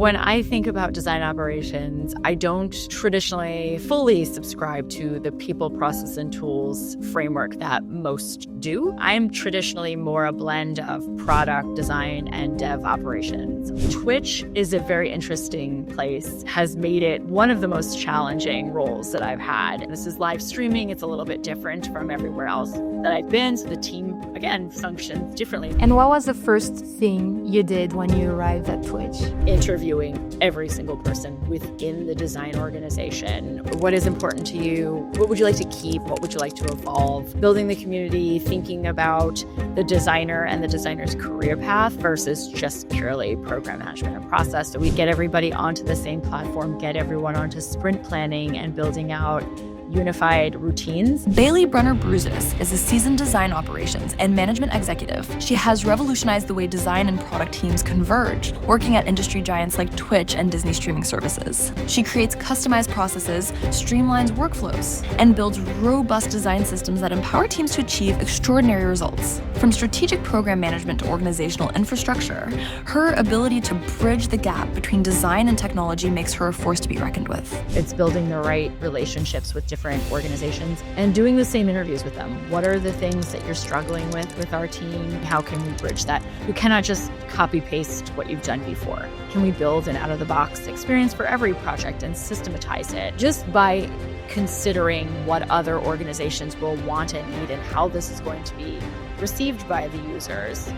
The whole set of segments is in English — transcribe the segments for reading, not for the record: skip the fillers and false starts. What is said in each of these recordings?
When I think about design operations, I don't traditionally fully subscribe to the people, process, and tools framework that most do. I'm traditionally more a blend of product design and dev operations. Twitch is a very interesting place, has made it one of the most challenging roles that I've had. This is live streaming. It's a little bit different from everywhere else that I've been. So the team, again, functions differently. And what was the first thing you did when you arrived at Twitch? Interviewing every single person within the design organization. What is important to you? What would you like to keep? What would you like to evolve? Building the community, thinking about the designer and the designer's career path versus just purely program management and process. So we get everybody onto the same platform, get everyone onto sprint planning and building out unified routines. Baylie Brenner-Bruzgis is a seasoned design operations and management executive. She has revolutionized the way design and product teams converge, working at industry giants like Twitch and Disney streaming services. She creates customized processes, streamlines workflows, and builds robust design systems that empower teams to achieve extraordinary results. From strategic program management to organizational infrastructure, her ability to bridge the gap between design and technology makes her a force to be reckoned with. It's building the right relationships with different organizations and doing the same interviews with them. What are the things that you're struggling with our team? How can we bridge that? You cannot just copy paste what you've done before. Can we build an out-of-the-box experience for every project and systematize it? Just by considering what other organizations will want and need and how this is going to be received by the users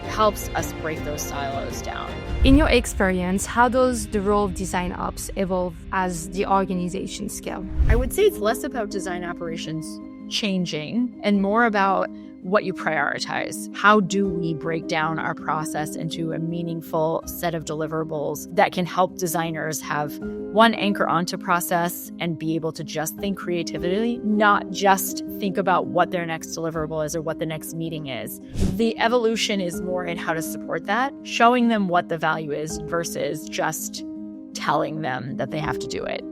helps us break those silos down. In your experience, how does the role of design ops evolve as the organization scale? I would say it's less about design operations changing and more about what you prioritize. How do we break down our process into a meaningful set of deliverables that can help designers have one, anchor onto process and be able to just think creatively, not just think about what their next deliverable is or what the next meeting is. The evolution is more in how to support that, showing them what the value is versus just telling them that they have to do it.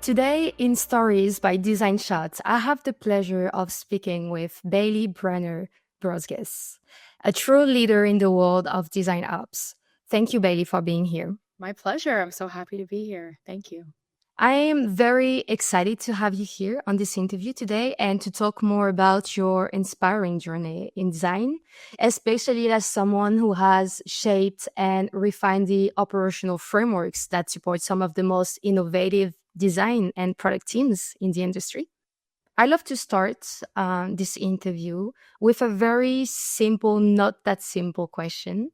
Today, in Stories by Design Shots, I have the pleasure of speaking with Baylie Brenner-Bruzgis, a true leader in the world of design ops. Thank you, Baylie, for being here. My pleasure. I'm so happy to be here. Thank you. I am very excited to have you here on this interview today and to talk more about your inspiring journey in design, especially as someone who has shaped and refined the operational frameworks that support some of the most innovative design and product teams in the industry. I love to start this interview with a very simple, not that simple question.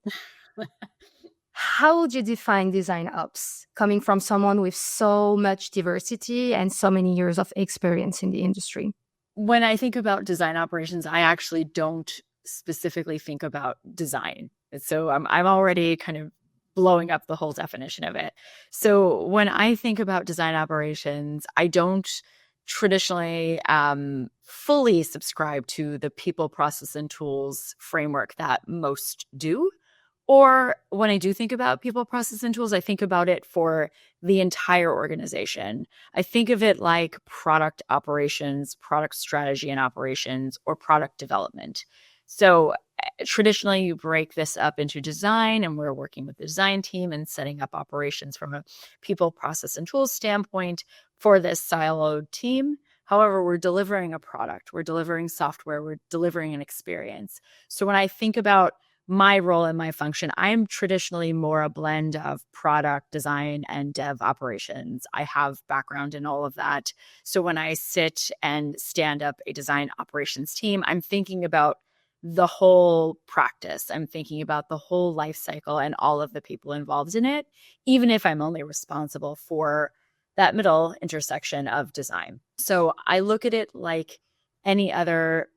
How would you define design ops, coming from someone with so much diversity and so many years of experience in the industry? When I think about design operations, I actually don't specifically think about design. So I'm already kind of blowing up the whole definition of it. So when I think about design operations, I don't traditionally fully subscribe to the people, process, and tools framework that most do. Or when I do think about people, process, and tools, I think about it for the entire organization. I think of it like product operations, product strategy and operations, or product development. So traditionally, you break this up into design, and we're working with the design team and setting up operations from a people, process, and tools standpoint for this siloed team. However, we're delivering a product, we're delivering software, we're delivering an experience. So when I think about my role and my function, I am traditionally more a blend of product design and dev operations. I have background in all of that. So when I sit and stand up a design operations team, I'm thinking about the whole practice. I'm thinking about the whole life cycle and all of the people involved in it, even if I'm only responsible for that middle intersection of design. So I look at it like any other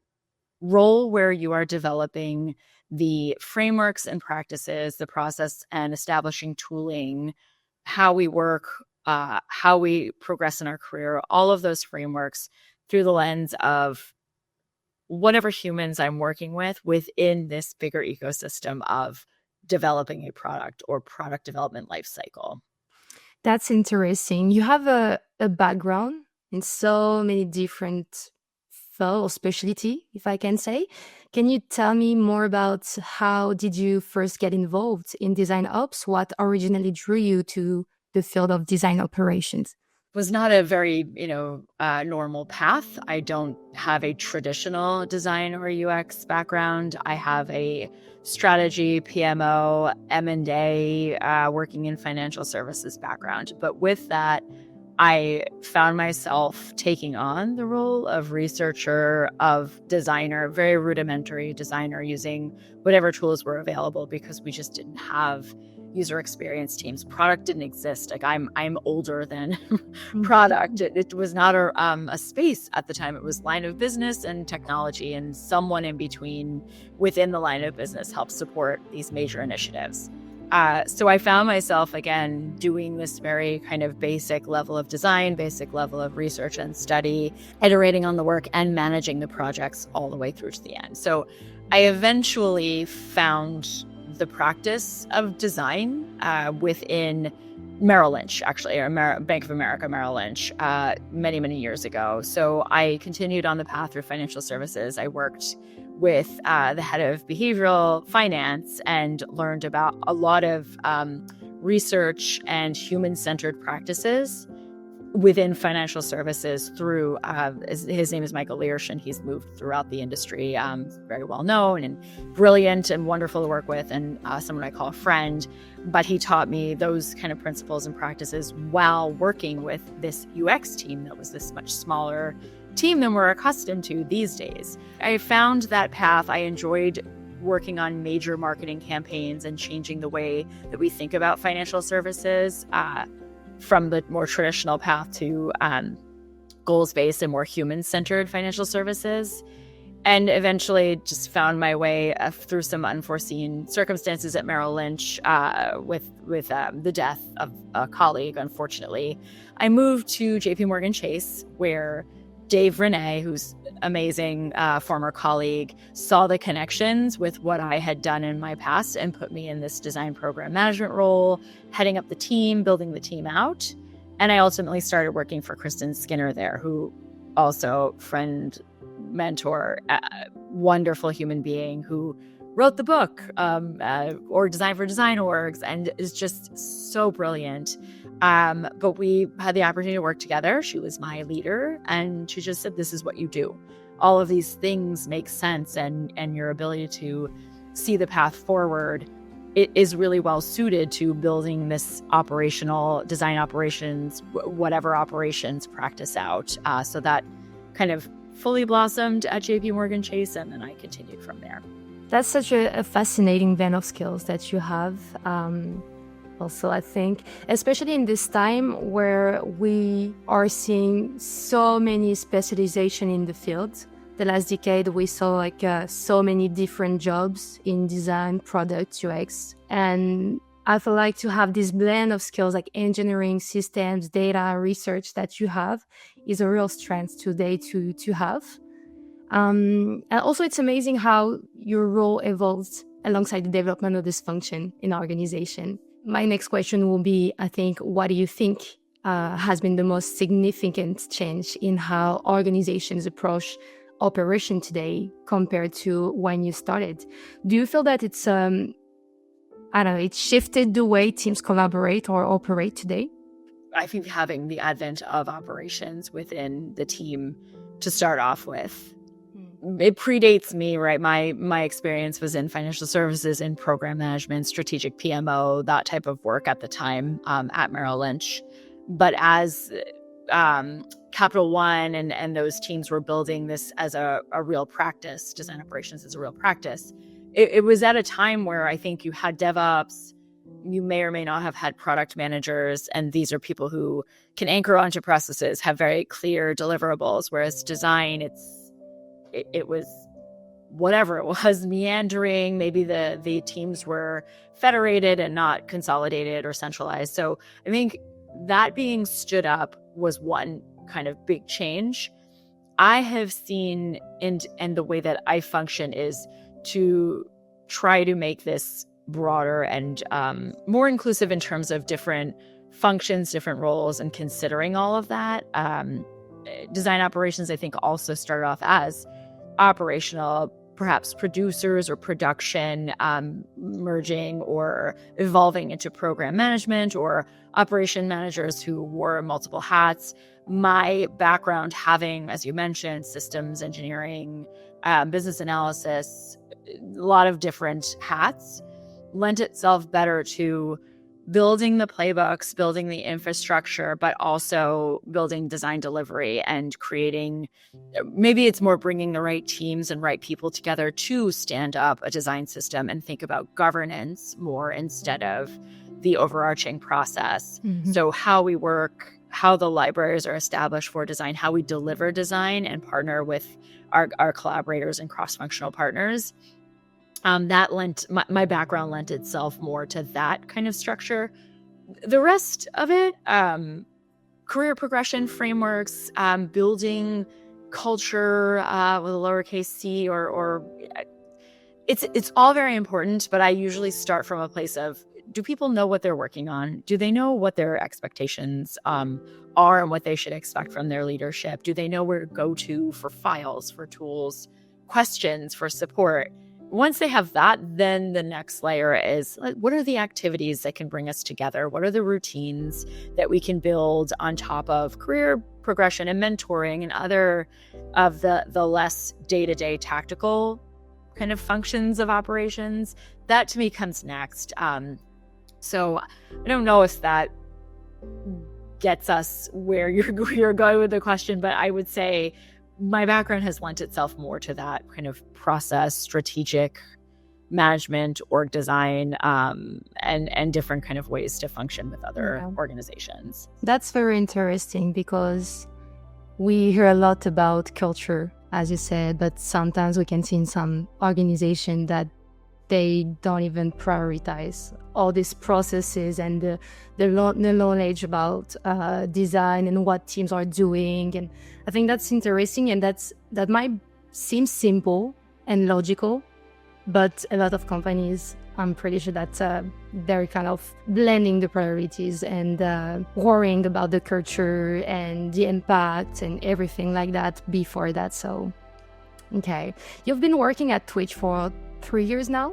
role where you are developing the frameworks and practices, the process and establishing tooling, how we work, how we progress in our career, all of those frameworks through the lens of whatever humans I'm working with within this bigger ecosystem of developing a product or product development life cycle. That's interesting. You have a background in so many different field or specialty, if I can say. Can you tell me more about how did you first get involved in design ops? What originally drew you to the field of design operations? Was not a very, normal path. I don't have a traditional design or UX background. I have a strategy, PMO, M&A, working in financial services background. But with that, I found myself taking on the role of researcher, of designer, very rudimentary designer, using whatever tools were available because we just didn't have user experience teams. Product didn't exist. Like I'm older than product. It was not a space at the time. It was line of business and technology, and someone in between within the line of business helped support these major initiatives. So I found myself, again, doing this very kind of basic level of design, basic level of research and study, iterating on the work and managing the projects all the way through to the end. So I eventually found the practice of design within Merrill Lynch, actually, or Bank of America Merrill Lynch, many, many years ago. So I continued on the path through financial services. I worked with the head of behavioral finance and learned about a lot of research and human-centered practices within financial services through, his name is Michael Learsh, and he's moved throughout the industry, very well known and brilliant and wonderful to work with, and someone I call a friend. But he taught me those kind of principles and practices while working with this UX team that was this much smaller team than we're accustomed to these days. I found that path. I enjoyed working on major marketing campaigns and changing the way that we think about financial services, from the more traditional path to goals-based and more human-centered financial services. And eventually just found my way through some unforeseen circumstances at Merrill Lynch with the death of a colleague, unfortunately. I moved to JPMorgan Chase, where Dave Rene, who's amazing former colleague, saw the connections with what I had done in my past and put me in this design program management role, heading up the team, building the team out. And I ultimately started working for Kristen Skinner there, who also friend, mentor, wonderful human being who wrote the book, or Design for Design Orgs, and is just so brilliant. But we had the opportunity to work together. She was my leader, and she just said, this is what you do. All of these things make sense, and your ability to see the path forward, it is really well suited to building this operational design operations, whatever operations practice out. So that kind of fully blossomed at JPMorgan Chase, and then I continued from there. That's such a fascinating vein of skills that you have. Also, I think, especially in this time where we are seeing so many specialization in the field. The last decade, we saw so many different jobs in design, product, UX. And I feel like to have this blend of skills like engineering, systems, data, research that you have is a real strength today to have. And also, it's amazing how your role evolves alongside the development of this function in our organization. My next question will be, I think, what do you think has been the most significant change in how organizations approach operation today compared to when you started? Do you feel that it's, it shifted the way teams collaborate or operate today? I think having the advent of operations within the team to start off with, it predates me, right? My experience was in financial services, in program management, strategic PMO, that type of work at the time at Merrill Lynch. But as Capital One and those teams were building this as a real practice, design operations as a real practice, it was at a time where I think you had DevOps, you may or may not have had product managers, and these are people who can anchor onto processes, have very clear deliverables, whereas design, it was whatever it was, meandering. Maybe the teams were federated and not consolidated or centralized. So I think that being stood up was one kind of big change. I have seen, and the way that I function is to try to make this broader and more inclusive in terms of different functions, different roles, and considering all of that. Design operations, I think, also started off as operational, perhaps producers or production, merging or evolving into program management or operation managers who wore multiple hats. My background having, as you mentioned, systems engineering, business analysis, a lot of different hats, lent itself better to building the playbooks, building the infrastructure, but also building design delivery and creating, maybe it's more bringing the right teams and right people together to stand up a design system and think about governance more instead of the overarching process. Mhm. So how we work, how the libraries are established for design, how we deliver design and partner with our collaborators and cross-functional partners. That lent my background lent itself more to that kind of structure. The rest of it, career progression frameworks, building culture with a lowercase c, or it's all very important. But I usually start from a place of, do people know what they're working on? Do they know what their expectations are and what they should expect from their leadership? Do they know where to go to for files, for tools, questions, for support? Once they have that, then the next layer is, what are the activities that can bring us together? What are the routines that we can build on top of career progression and mentoring and other of the less day-to-day tactical kind of functions of operations? That to me comes next. So I don't know if that gets us where you're going with the question, but I would say my background has lent itself more to that kind of process, strategic management, org design, and different kind of ways to function with other organizations. That's very interesting because we hear a lot about culture, as you said, but sometimes we can see in some organization that they don't even prioritize all these processes and the knowledge about design and what teams are doing. And I think that's interesting, and that might seem simple and logical, but a lot of companies, I'm pretty sure that they're kind of blending the priorities and worrying about the culture and the impact and everything like that before that. So, okay. You've been working at Twitch for 3 years now.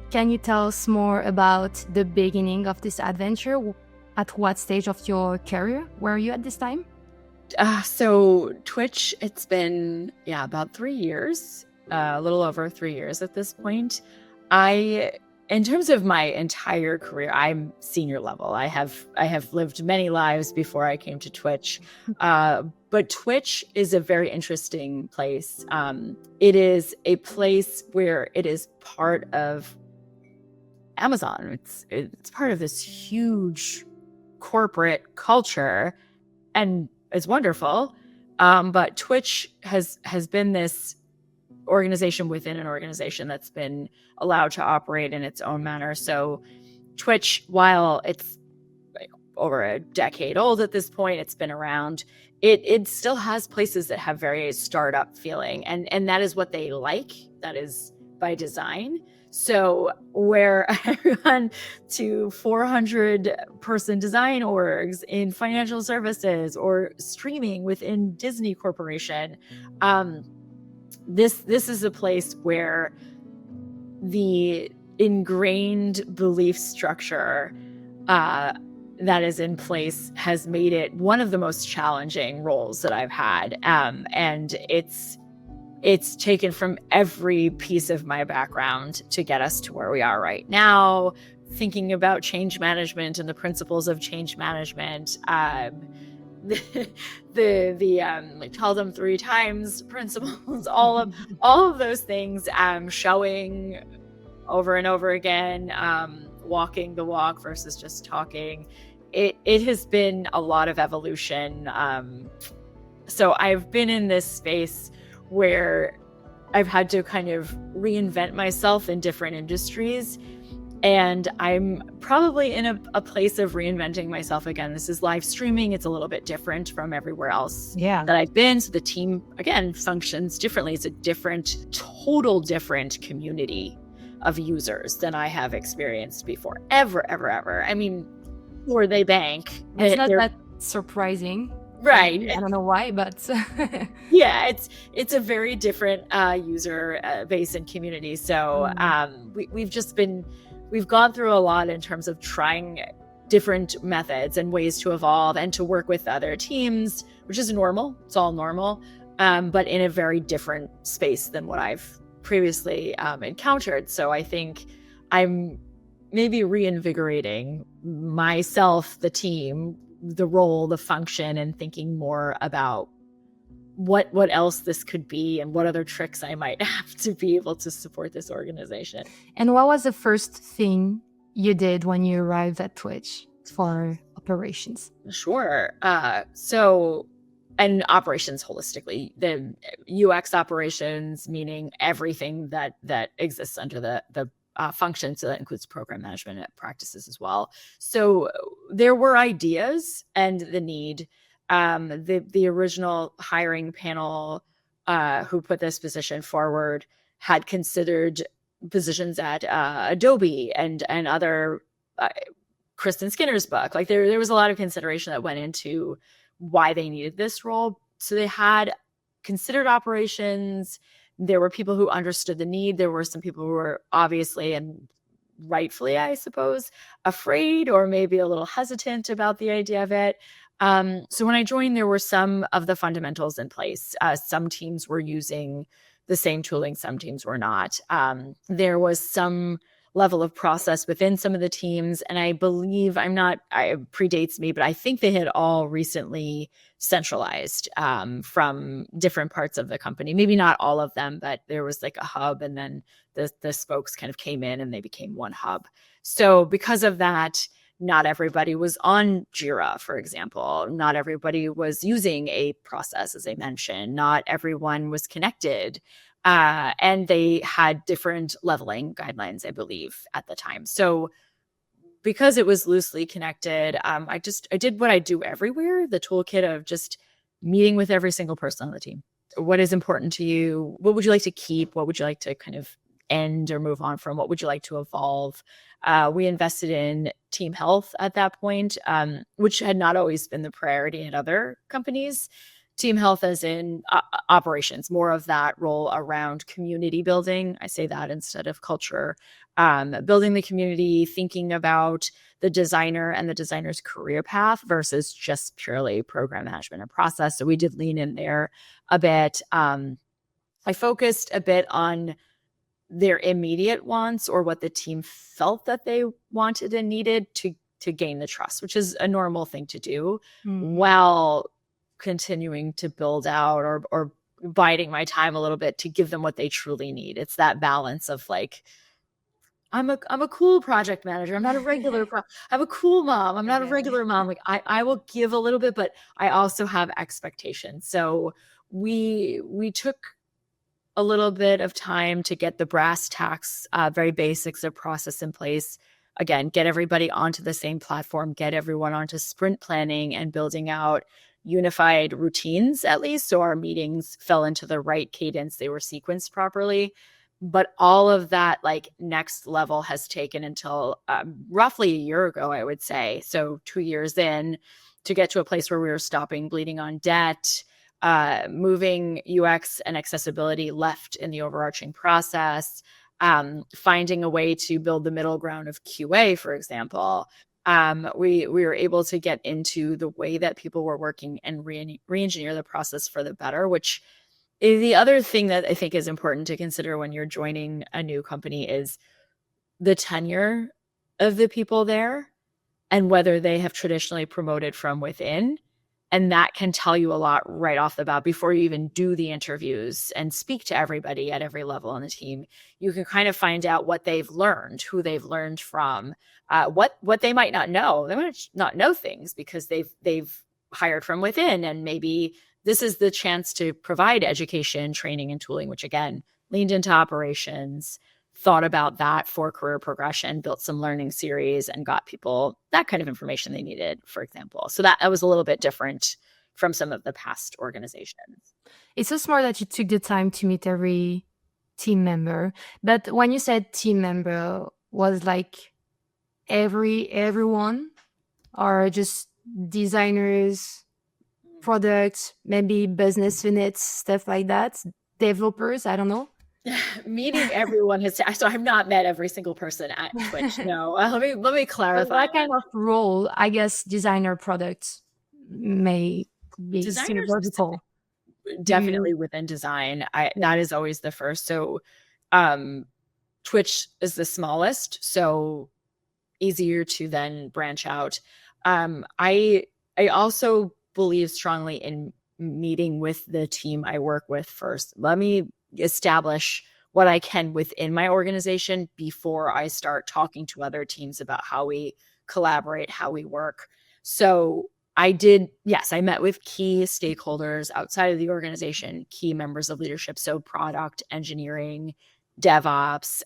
Can you tell us more about the beginning of this adventure? At what stage of your career were you at this time? So Twitch, it's been, about 3 years, a little over 3 years at this point. In terms of my entire career, I'm senior level. I have lived many lives before I came to Twitch. But Twitch is a very interesting place. It is a place where it is part of Amazon. It's part of this huge corporate culture, and it's wonderful. But Twitch has been this organization within an organization that's been allowed to operate in its own manner. So Twitch, while it's over a decade old at this point, it's been around, it still has places that have very startup feeling, and that is what they like. That is by design. So where I run to 400 person design orgs in financial services or streaming within Disney Corporation, this is a place where the ingrained belief structure that is in place has made it one of the most challenging roles that I've had. And it's taken from every piece of my background to get us to where we are right now, thinking about change management and the principles of change management, the tell them 3 times principles, all of those things, showing over and over again, walking the walk versus just talking. It has been a lot of evolution. So I've been in this space where I've had to kind of reinvent myself in different industries. And I'm probably in a place of reinventing myself again. This is live streaming. It's a little bit different from everywhere else that I've been. So the team, again, functions differently. It's a total different community of users than I have experienced before, ever. I mean, or they bank. It's not They're that surprising. right. I don't know why, but Yeah, it's a very different user base and community. So we've gone through a lot in terms of trying different methods and ways to evolve and to work with other teams, which is normal. It's all normal, but in a very different space than what I've previously encountered. So I think I'm maybe reinvigorating myself, the team, the role, the function, and thinking more about what else this could be and what other tricks I might have to be able to support this organization. And what was the first thing you did when you arrived at Twitch for operations? Sure. And operations holistically, the UX operations, meaning everything that exists under the function. So that includes program management practices as well. So there were ideas and the need. The original hiring panel who put this position forward had considered positions at Adobe and other Kristen Skinner's book. Like there was a lot of consideration that went into why they needed this role. So they had considered operations. There were people who understood the need. There were some people who were obviously and rightfully, I suppose, afraid or maybe a little hesitant about the idea of it. So when I joined, there were some of the fundamentals in place. Some teams were using the same tooling, some teams were not. There was some level of process within some of the teams. And I believe it predates me, but I think they had all recently centralized from different parts of the company. Maybe not all of them, but there was like a hub, and then the spokes kind of came in and they became one hub. So because of that, not everybody was on Jira, for example. Not everybody was using a process, as I mentioned. Not everyone was connected. And they had different leveling guidelines, I believe, at the time. So because it was loosely connected, I did what I do everywhere, the toolkit of just meeting with every single person on the team. What is important to you? What would you like to keep? What would you like to kind of end or move on from? What would you like to evolve? We invested in team health at that point, which had not always been the priority in other companies. Team health as in operations, more of that role around community building. I say that instead of culture. Building the community, thinking about the designer and the designer's career path versus just purely program management and process. So we did lean in there a bit. I focused a bit on their immediate wants or what the team felt that they wanted and needed to gain the trust, which is a normal thing to do, while continuing to build out or biding my time a little bit to give them what they truly need. It's that balance of like, I'm a cool project manager. I'm not a regular I'm a cool mom. I'm not a regular mom. Like I will give a little bit, but I also have expectations. So we took a little bit of time to get the brass tacks, very basics of process in place. Again, get everybody onto the same platform, get everyone onto sprint planning and building out unified routines, at least, so our meetings fell into the right cadence, they were sequenced properly. But all of that like next level has taken until roughly a year ago, I would say. So 2 years in, to get to a place where we were stopping bleeding on debt, moving UX and accessibility left in the overarching process, finding a way to build the middle ground of QA, for example. We were able to get into the way that people were working and re-engineer the process for the better, which is the other thing that I think is important to consider when you're joining a new company is the tenure of the people there and whether they have traditionally promoted from within. And that can tell you a lot right off the bat before you even do the interviews and speak to everybody at every level on the team. You can kind of find out what they've learned, who they've learned from, what they might not know. They might not know things because they've hired from within, and maybe this is the chance to provide education, training, and tooling, which again leaned into operations, thought about that for career progression, built some learning series, and got people that kind of information they needed, for example. So that was a little bit different from some of the past organizations. It's so smart that you took the time to meet every team member. But when you said team member, was like everyone? or just designers, products, maybe business units, stuff like that? Developers, I don't know. Meeting everyone has, so I've not met every single person at Twitch. No, let me But clarify what kind of role, I guess, designer products may be senior designers. vertical? Do Definitely you? within design. Yeah. That is always the first. So, um, Twitch is the smallest, so easier to then branch out. I also believe strongly in meeting with the team I work with first. Let me establish what I can within my organization before I start talking to other teams about how we collaborate, how we work. So yes, I met with key stakeholders outside of the organization, key members of leadership. So product, engineering, DevOps,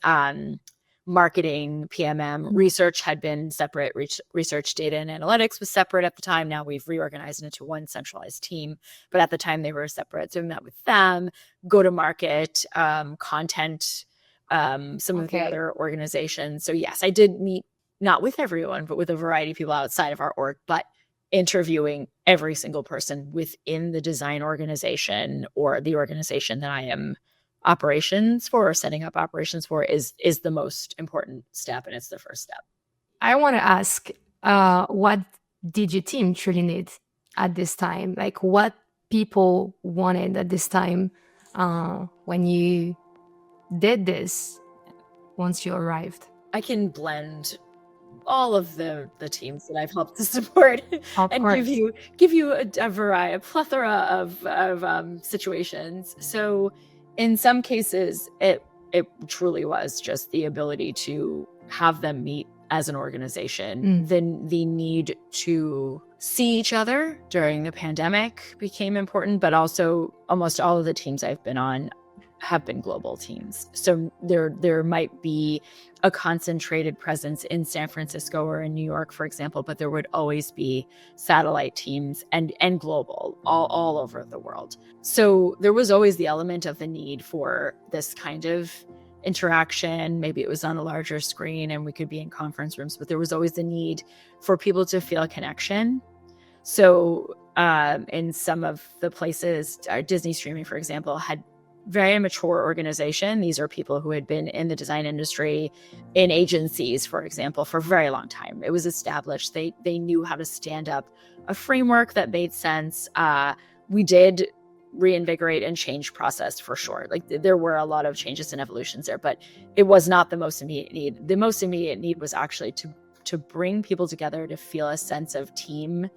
marketing, PMM, research had been separate. Research, data, and analytics was separate at the time. Now we've reorganized into one centralized team, but at the time they were separate. So we met with them, go to market, content, some of the Okay. other organizations. So yes, I did meet not with everyone, but with a variety of people outside of our org, but interviewing every single person within the design organization or the organization that I am operations for or setting up operations for is the most important step, and it's the first step. I want to ask, what did your team truly need at this time? Like, what people wanted at this time when you did this once you arrived? I can blend all of the teams that I've helped to support Of and course. give you a variety, a plethora of situations. So in some cases, it truly was just the ability to have them meet as an organization. Then the need to see each other during the pandemic became important, but also almost all of the teams I've been on have been global teams. So there might be a concentrated presence in San Francisco or in New York, for example, but there would always be satellite teams and global all over the world. So there was always the element of the need for this kind of interaction. Maybe it was on a larger screen and we could be in conference rooms, but there was always the need for people to feel a connection. So in some of the places, Disney Streaming, for example, had very mature organization. These are people who had been in the design industry, in agencies, for example, for a very long time. It was established. They knew how to stand up a framework that made sense. We did reinvigorate and change process for sure. Like there were a lot of changes and evolutions there, but it was not the most immediate need. The most immediate need was actually to bring people together, to feel a sense of team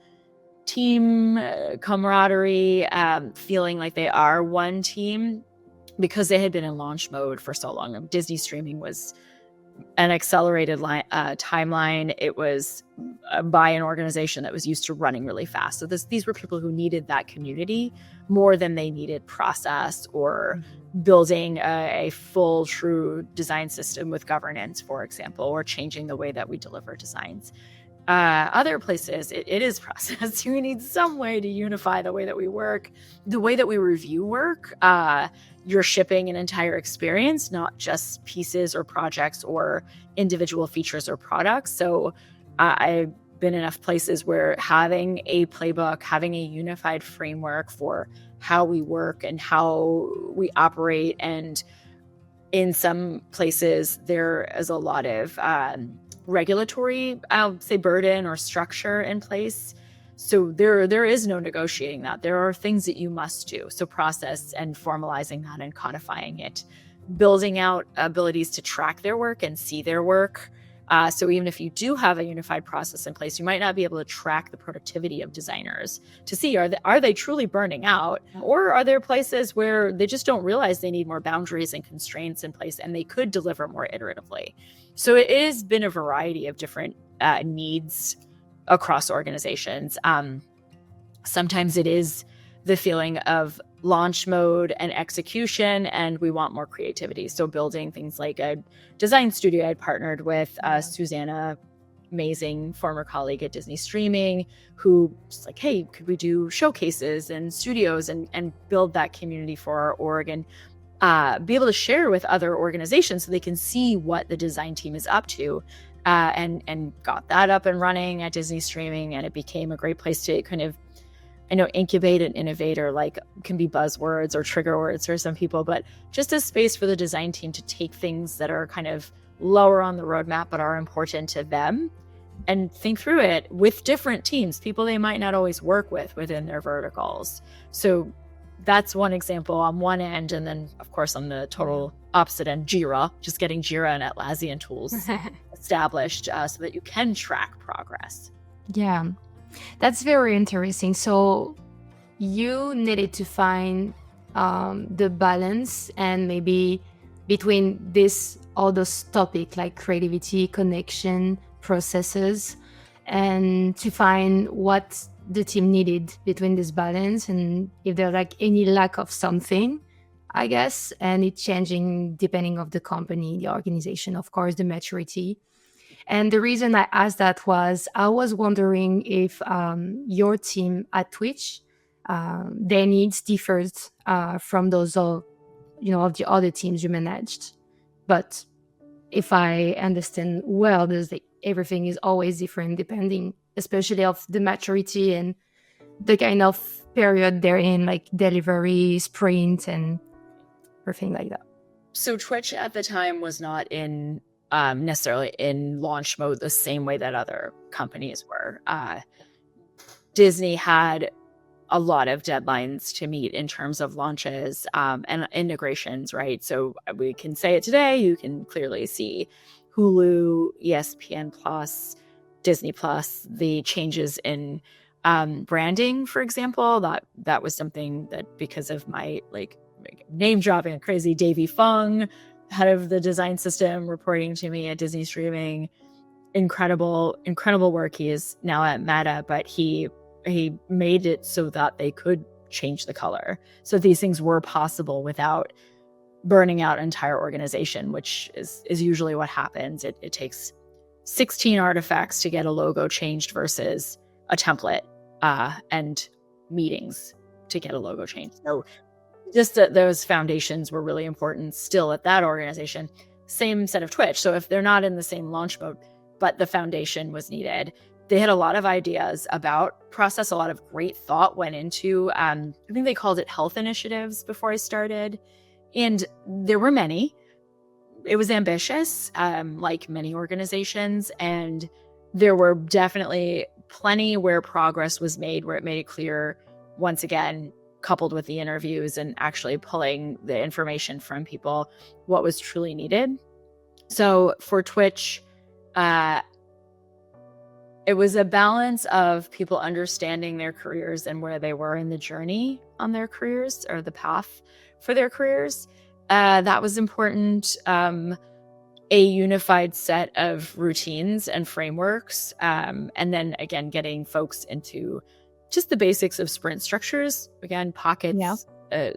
camaraderie, feeling like they are one team, because they had been in launch mode for so long. Disney Streaming was an accelerated timeline. It was by an organization that was used to running really fast. So these were people who needed that community more than they needed process or building a full, true design system with governance, for example, or changing the way that we deliver designs. Other places, it is process. We need some way to unify the way that we work, the way that we review work. You're shipping an entire experience, not just pieces or projects or individual features or products. So I've been in enough places where having a playbook, having a unified framework for how we work and how we operate. And in some places, there is a lot of regulatory, I'll say, burden or structure in place. So there is no negotiating that. There are things that you must do. So process and formalizing that and codifying it, building out abilities to track their work and see their work. So even if you do have a unified process in place, you might not be able to track the productivity of designers to see, are they truly burning out? Or are there places where they just don't realize they need more boundaries and constraints in place and they could deliver more iteratively? So it has been a variety of different needs across organizations. Sometimes it is the feeling of launch mode and execution, and we want more creativity. So building things like a design studio. I'd partnered with Susanna, amazing former colleague at Disney Streaming, who was like, hey, could we do showcases and studios and build that community for our org and be able to share with other organizations so they can see what the design team is up to. and got that up and running at Disney Streaming, and it became a great place to kind of, I know incubate and innovate are like can be buzzwords or trigger words for some people, but just a space for the design team to take things that are kind of lower on the roadmap but are important to them and think through it with different teams, people they might not always work with within their verticals. So that's one example on one end. And then, of course, on the total opposite end, Jira, just getting Jira and Atlassian tools established so that you can track progress. Yeah, that's very interesting. So you needed to find the balance and maybe between this all those topics like creativity, connection, processes, and to find what the team needed between this balance and if there's like any lack of something, I guess, and it's changing depending of the company, the organization, of course, the maturity. And the reason I asked that was I was wondering if your team at Twitch, their needs differed from those of the other teams you managed. But if I understand well, everything is always different depending, especially of the maturity and the kind of period they're in, like delivery, sprint, and everything like that. So Twitch at the time was not in necessarily in launch mode the same way that other companies were. Disney had a lot of deadlines to meet in terms of launches and integrations, right? So we can say it today, you can clearly see Hulu, ESPN Plus, Disney Plus, the changes in branding, for example, that was something that because of my like name dropping a crazy Davey Fung, head of the design system, reporting to me at Disney Streaming, incredible work. He is now at Meta, but he made it so that they could change the color. So these things were possible without burning out an entire organization, which is usually what happens. It takes 16 artifacts to get a logo changed versus a template and meetings to get a logo changed. So just those foundations were really important still at that organization. Same set of Twitch. So if they're not in the same launch mode, but the foundation was needed, they had a lot of ideas about process. A lot of great thought went into, I think they called it health initiatives before I started. And there were many. It was ambitious, like many organizations. And there were definitely plenty where progress was made, where it made it clear, once again, coupled with the interviews and actually pulling the information from people, what was truly needed. So for Twitch, it was a balance of people understanding their careers and where they were in the journey on their careers or the path for their careers. That was important. A unified set of routines and frameworks. And then again, getting folks into just the basics of sprint structures. Again, pockets. Yeah.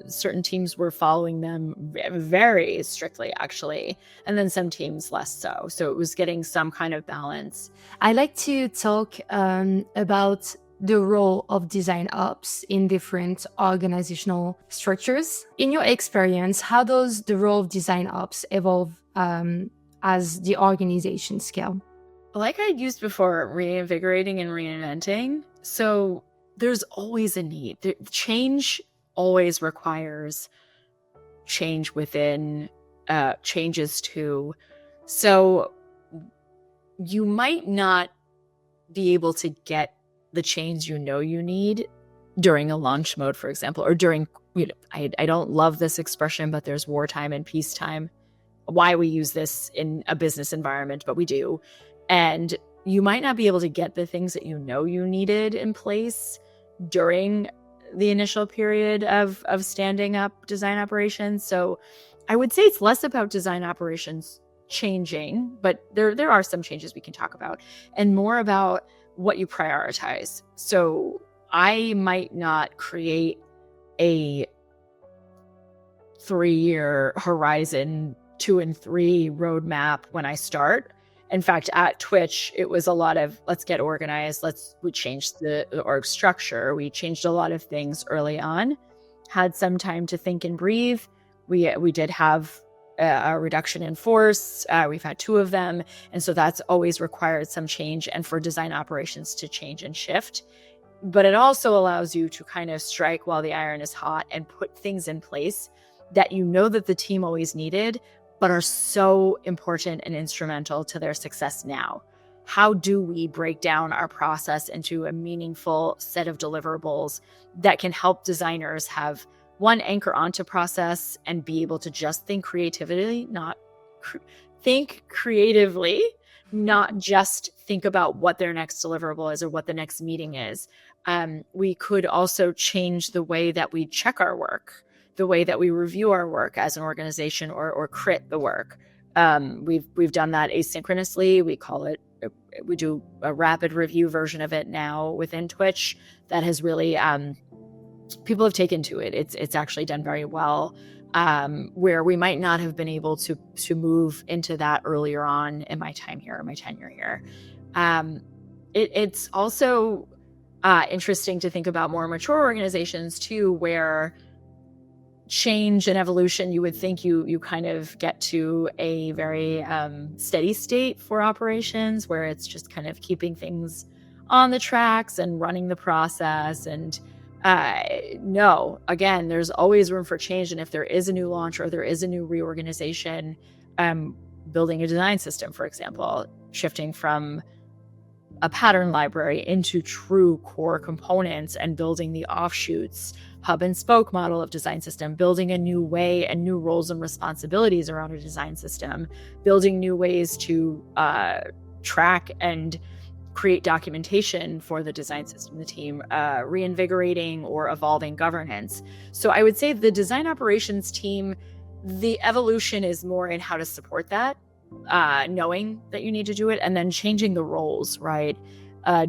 Certain teams were following them very strictly, actually, and then some teams less so. So it was getting some kind of balance. I like to talk about the role of design ops in different organizational structures. In your experience, how does the role of design ops evolve as the organization scale? Like I used before, reinvigorating and reinventing. So there's always a need. Change always requires change within, changes to. So you might not be able to get the change you need during a launch mode, for example, or during, I don't love this expression, but there's wartime and peacetime. Why we use this in a business environment, but we do. And you might not be able to get the things that you needed in place during the initial period of standing up design operations. So I would say it's less about design operations changing, but there are some changes we can talk about, and more about what you prioritize. So I might not create a 3-year horizon 2 and 3 roadmap when I start. In fact, at Twitch, it was a lot of, let's get organized. We changed the org structure. We changed a lot of things early on, had some time to think and breathe. We did have a reduction in force. We've had 2 of them. And so that's always required some change, and for design operations to change and shift. But it also allows you to kind of strike while the iron is hot and put things in place that you know that the team always needed, but are so important and instrumental to their success now. How do we break down our process into a meaningful set of deliverables that can help designers have one, anchor onto process and be able to just think creatively, think creatively, not just think about what their next deliverable is or what the next meeting is. We could also change the way that we check our work, the way that we review our work as an organization, or crit the work. We've done that asynchronously. We do a rapid review version of it now within Twitch that has really, people have taken to it. It's actually done very well, where we might not have been able to move into that earlier on in my time here, or my tenure here. It's also interesting to think about more mature organizations too, where change and evolution, you would think you kind of get to a very steady state for operations, where it's just kind of keeping things on the tracks and running the process. And no, again, there's always room for change. And if there is a new launch or there is a new reorganization, building a design system, for example, shifting from a pattern library into true core components and building the offshoots, hub and spoke model of design system, building a new way and new roles and responsibilities around a design system, building new ways to track and create documentation for the design system, the team, reinvigorating or evolving governance. So I would say the design operations team, the evolution is more in how to support that, knowing that you need to do it, and then changing the roles, right?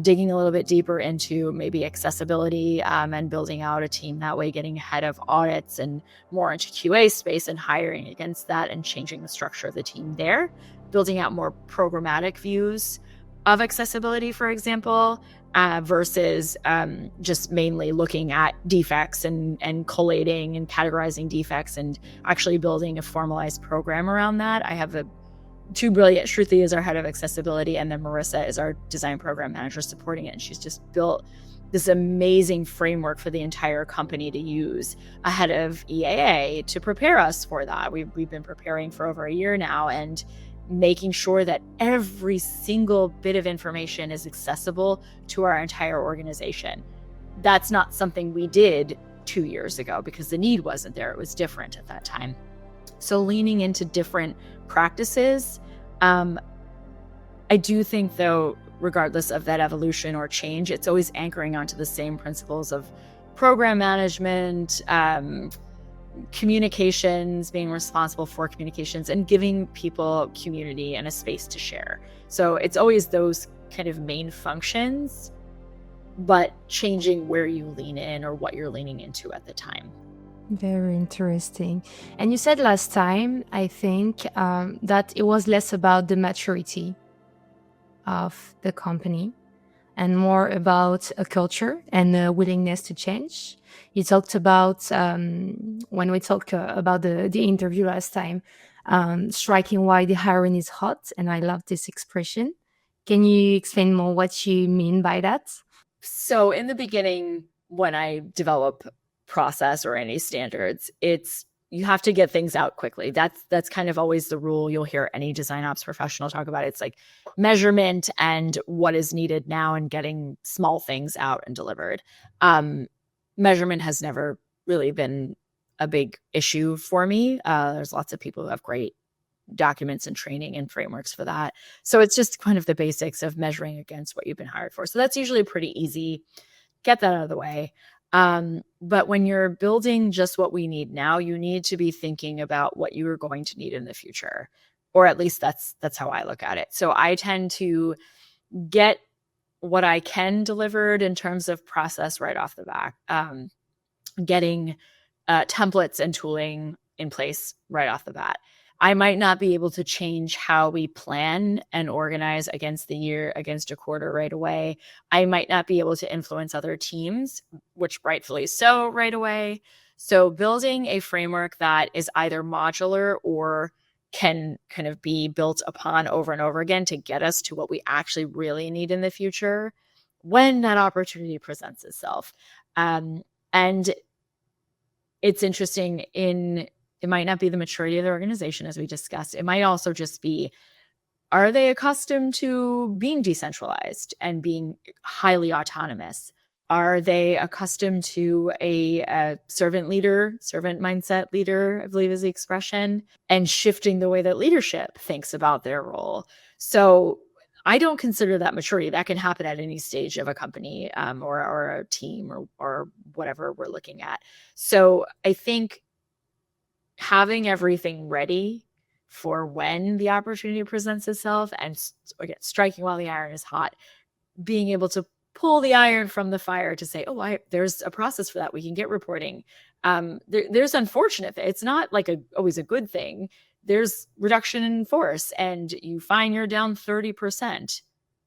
Digging a little bit deeper into maybe accessibility, and building out a team that way, getting ahead of audits and more into QA space and hiring against that, and changing the structure of the team there, building out more programmatic views of accessibility, for example, versus just mainly looking at defects and collating and categorizing defects and actually building a formalized program around that. I have 2 brilliant. Shruti is our head of accessibility, and then Marissa is our design program manager supporting it. And she's just built this amazing framework for the entire company to use ahead of EAA to prepare us for that. We've been preparing for over a year now, and making sure that every single bit of information is accessible to our entire organization. That's not something we did 2 years ago because the need wasn't there. It was different at that time. So leaning into different practices. I do think, though, regardless of that evolution or change, it's always anchoring onto the same principles of program management, communications, being responsible for communications, and giving people community and a space to share. So it's always those kind of main functions, but changing where you lean in or what you're leaning into at the time. Very interesting. And you said last time, I think, that it was less about the maturity of the company and more about a culture and a willingness to change. You talked about, when we talked about the interview last time, striking while the iron is hot. And I love this expression. Can you explain more what you mean by that? So in the beginning, when I develop process or any standards, you have to get things out quickly. That's kind of always the rule. You'll hear any design ops professional talk about it. It's like measurement and what is needed now and getting small things out and delivered. Measurement has never really been a big issue for me. There's lots of people who have great documents and training and frameworks for that. So it's just kind of the basics of measuring against what you've been hired for. So that's usually pretty easy. Get that out of the way. But when you're building just what we need now, you need to be thinking about what you are going to need in the future, or at least that's how I look at it. So I tend to get what I can delivered in terms of process right off the bat, getting templates and tooling in place right off the bat. I might not be able to change how we plan and organize against the year, against a quarter right away. I might not be able to influence other teams, which rightfully so, right away. So building a framework that is either modular or can kind of be built upon over and over again to get us to what we actually really need in the future when that opportunity presents itself. And it's interesting it might not be the maturity of the organization, as we discussed. It might also just be, are they accustomed to being decentralized and being highly autonomous? Are they accustomed to a servant mindset leader, I believe is the expression, and shifting the way that leadership thinks about their role? So I don't consider that maturity. That can happen at any stage of a company or a team or whatever we're looking at. So I think having everything ready for when the opportunity presents itself, and again, striking while the iron is hot, being able to pull the iron from the fire to say, oh, there's a process for that. We can get reporting. There's unfortunate. It's not like always a good thing. There's reduction in force and you find you're down 30%.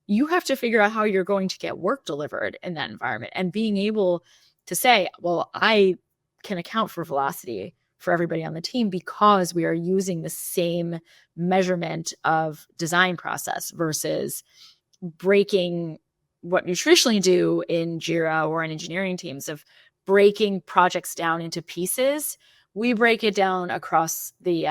You have to figure out how you're going to get work delivered in that environment, and being able to say, well, I can account for velocity for everybody on the team because we are using the same measurement of design process versus breaking what you traditionally do in Jira or in engineering teams of breaking projects down into pieces. We break it down across the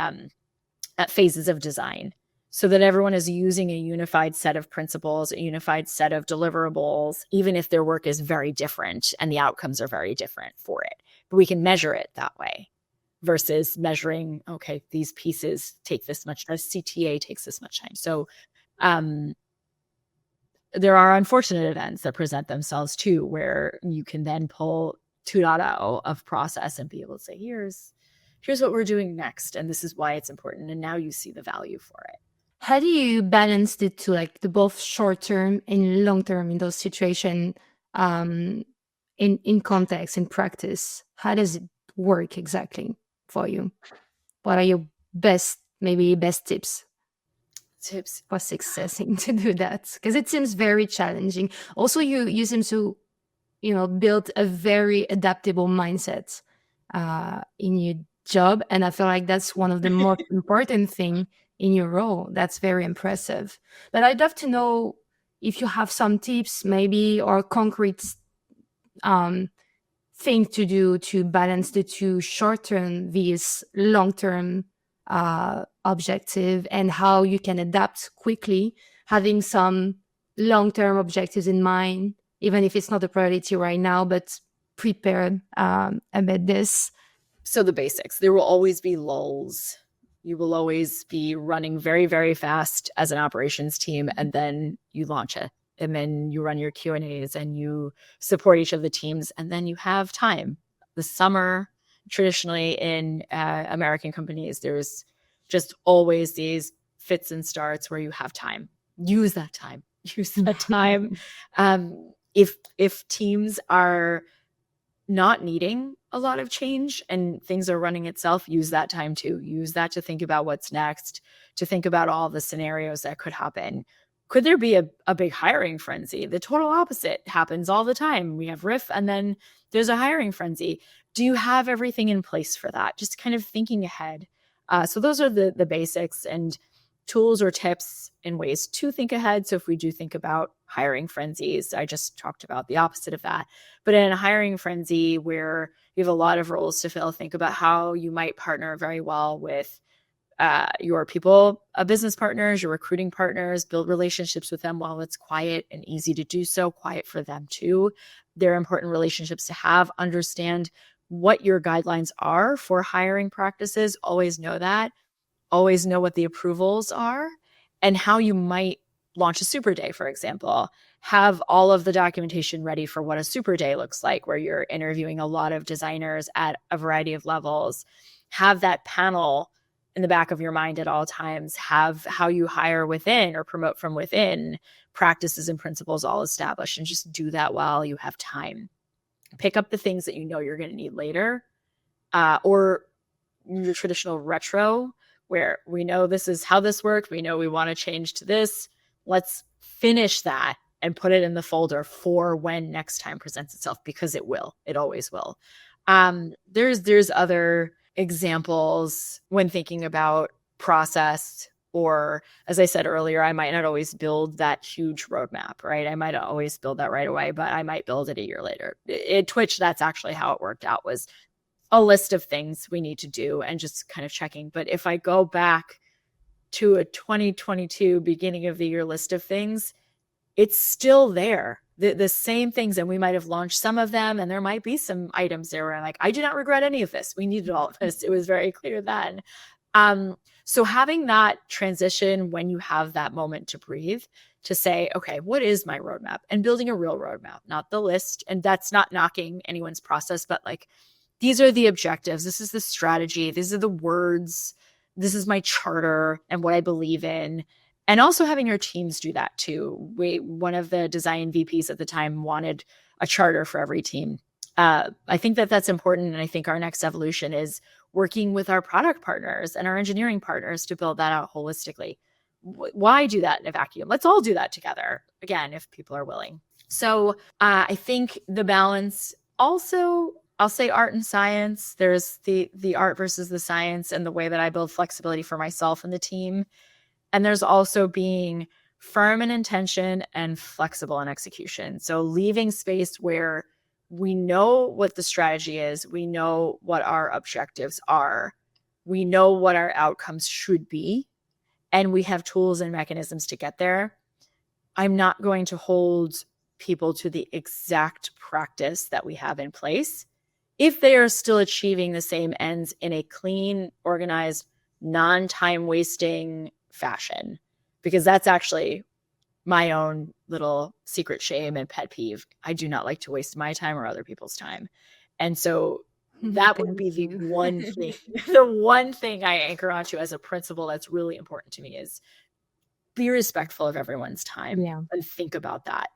phases of design so that everyone is using a unified set of principles, a unified set of deliverables, even if their work is very different and the outcomes are very different for it. But we can measure it that way versus measuring, okay, these pieces take this much, a CTA takes this much time. So there are unfortunate events that present themselves too, where you can then pull 2.0 of process and be able to say, here's what we're doing next, and this is why it's important, and now you see the value for it. How do you balance the two, like the both short term and long term in those situations, in context, in practice? How does it work exactly for you? What are your best tips for success to do that? Because it seems very challenging. Also, you seem to, build a very adaptable mindset in your job, and I feel like that's one of the most important thing in your role. That's very impressive. But I'd love to know if you have some tips, maybe, or concrete thing to do to balance the two short-term vs long-term objective, and how you can adapt quickly, having some long-term objectives in mind, even if it's not a priority right now, but prepared amid this. So the basics, there will always be lulls. You will always be running very, very fast as an operations team, and then you launch it. And then you run your Q&As and you support each of the teams, and then you have time. The summer, traditionally in American companies, there's just always these fits and starts where you have time. Use that time. Use that time. If teams are not needing a lot of change and things are running itself, use that time too. Use that to think about what's next, to think about all the scenarios that could happen. Could there be a big hiring frenzy? The total opposite happens all the time. We have RIF and then there's a hiring frenzy. Do you have everything in place for that? Just kind of thinking ahead. So those are the basics and tools or tips and ways to think ahead. So if we do think about hiring frenzies, I just talked about the opposite of that. But in a hiring frenzy where you have a lot of roles to fill, think about how you might partner very well with your people, business partners, your recruiting partners, build relationships with them while it's quiet and easy to do so, quiet for them too. They're important relationships to have. Understand what your guidelines are for hiring practices. Always know that. Always know what the approvals are and how you might launch a super day, for example. Have all of the documentation ready for what a super day looks like, where you're interviewing a lot of designers at a variety of levels. Have that panel in the back of your mind at all times. Have how you hire within or promote from within practices and principles all established, and just do that while you have time. Pick up the things that you know you're going to need later, or your traditional retro, where we know this is how this worked. We know we want to change to this. Let's finish that and put it in the folder for when next time presents itself, because it will. It always will. There's other examples when thinking about process, or as I said earlier, I might not always build that huge roadmap, right? I might not always build that right away, but I might build it a year later. At Twitch, that's actually how it worked out, was a list of things we need to do and just kind of checking. But if I go back to a 2022 beginning of the year list of things, it's still there. The same things, and we might have launched some of them, and there might be some items there where I'm like, I do not regret any of this. We needed all of this. It was very clear then. So having that transition when you have that moment to breathe, to say, okay, what is my roadmap? And building a real roadmap, not the list. And that's not knocking anyone's process, but like, these are the objectives. This is the strategy. These are the words. This is my charter and what I believe in. And also having your teams do that too. One of the design VPs at the time wanted a charter for every team. I think that that's important. And I think our next evolution is working with our product partners and our engineering partners to build that out holistically. Why do that in a vacuum? Let's all do that together, again, if people are willing. So I think the balance also, I'll say art and science. There's the art versus the science, and the way that I build flexibility for myself and the team. And there's also being firm in intention and flexible in execution. So leaving space where we know what the strategy is, we know what our objectives are, we know what our outcomes should be, and we have tools and mechanisms to get there. I'm not going to hold people to the exact practice that we have in place if they are still achieving the same ends in a clean, organized, non-time wasting fashion, because that's actually my own little secret shame and pet peeve. I do not like to waste my time or other people's time. And so that would be the one thing, the one thing I anchor onto as a principle that's really important to me is be respectful of everyone's time and think about that.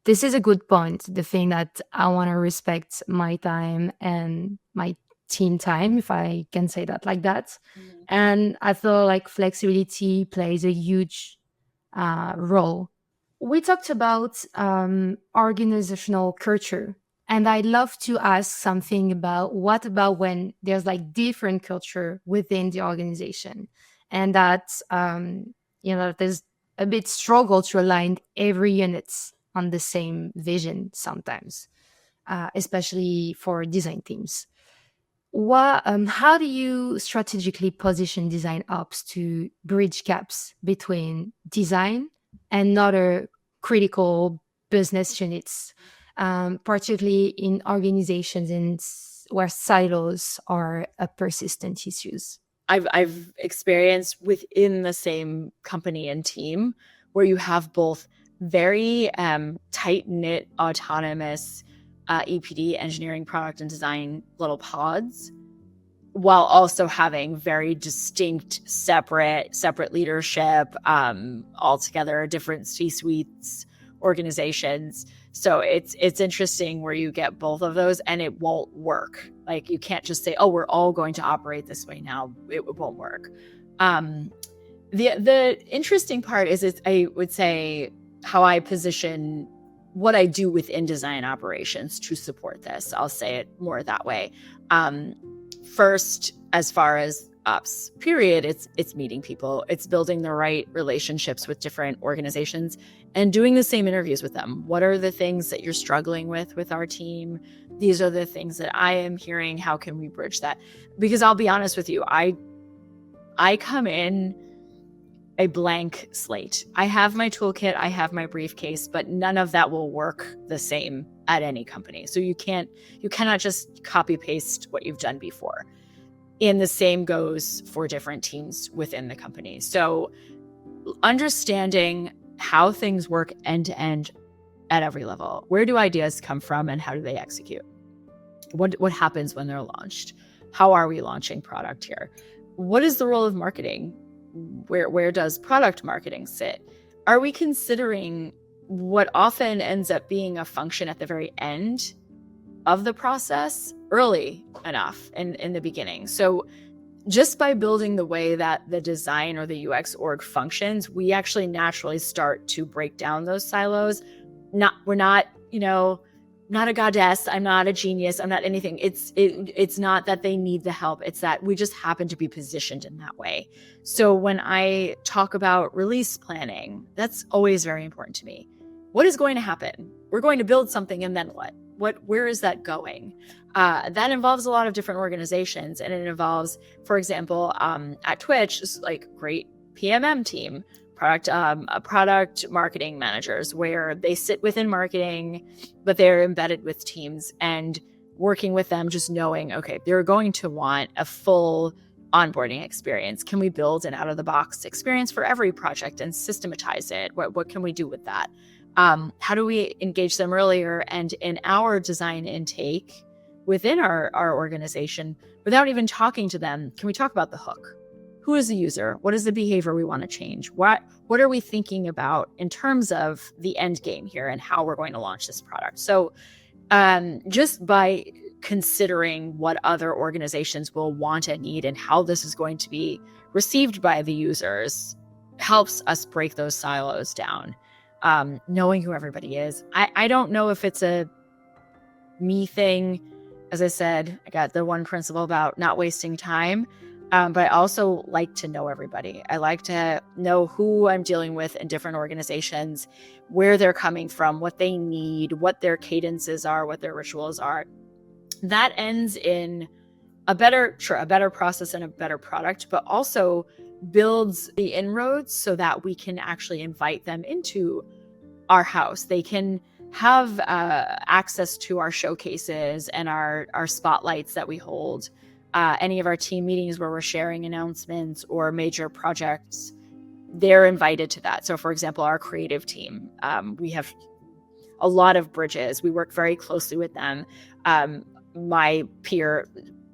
This is a good point. The thing that I want to respect my time and my team time, if I can say that like that. Mm-hmm. And I feel like flexibility plays a huge role. We talked about organizational culture, and I'd love to ask something about what about when there's like different culture within the organization, and that there's a bit struggle to align every unit on the same vision sometimes, especially for design teams. How do you strategically position design ops to bridge gaps between design and other critical business units, particularly in organizations where silos are a persistent issues? I've experienced within the same company and team where you have both very tight-knit, autonomous EPD, engineering, product, and design little pods, while also having very distinct, separate leadership, altogether different C-suites, organizations. So it's interesting where you get both of those and it won't work. Like you can't just say, oh, we're all going to operate this way now. It won't work. The interesting part is I would say how I position what I do within design operations to support this. I'll say it more that way. First, as far as ops, period, it's meeting people. It's building the right relationships with different organizations and doing the same interviews with them. What are the things that you're struggling with our team? These are the things that I am hearing. How can we bridge that? Because I'll be honest with you, I come in a blank slate. I have my toolkit, I have my briefcase, but none of that will work the same at any company. So you cannot just copy paste what you've done before. And the same goes for different teams within the company. So understanding how things work end to end at every level. Where do ideas come from and how do they execute? What happens when they're launched? How are we launching product here? What is the role of marketing? Where does product marketing sit? Are we considering what often ends up being a function at the very end of the process early enough in the beginning? So just by building the way that the design or the UX org functions, we actually naturally start to break down those silos. We're not, not a goddess. I'm not a genius. I'm not anything. It's not that they need the help. It's that we just happen to be positioned in that way. So when I talk about release planning, that's always very important to me. What is going to happen? We're going to build something, and then what? Where is that going? That involves a lot of different organizations, and it involves, for example, at Twitch, like great PMM team, product marketing managers, where they sit within marketing, but they're embedded with teams, and working with them, just knowing, okay, they're going to want a full onboarding experience. Can we build an out-of-the-box experience for every project and systematize it? What can we do with that? How do we engage them earlier and in our design intake within our organization without even talking to them? Can we talk about the hook? Who is the user? What is the behavior we want to change? What are we thinking about in terms of the end game here and how we're going to launch this product? So just by considering what other organizations will want and need and how this is going to be received by the users helps us break those silos down. Knowing who everybody is. I don't know if it's a me thing. As I said, I got the one principle about not wasting time. But I also like to know everybody. I like to know who I'm dealing with in different organizations, where they're coming from, what they need, what their cadences are, what their rituals are. That ends in a better process and a better product, but also builds the inroads so that we can actually invite them into our house. They can have access to our showcases and our spotlights that we hold. Any of our team meetings where we're sharing announcements or major projects, they're invited to that. So for example, our creative team, we have a lot of bridges. We work very closely with them. My peer,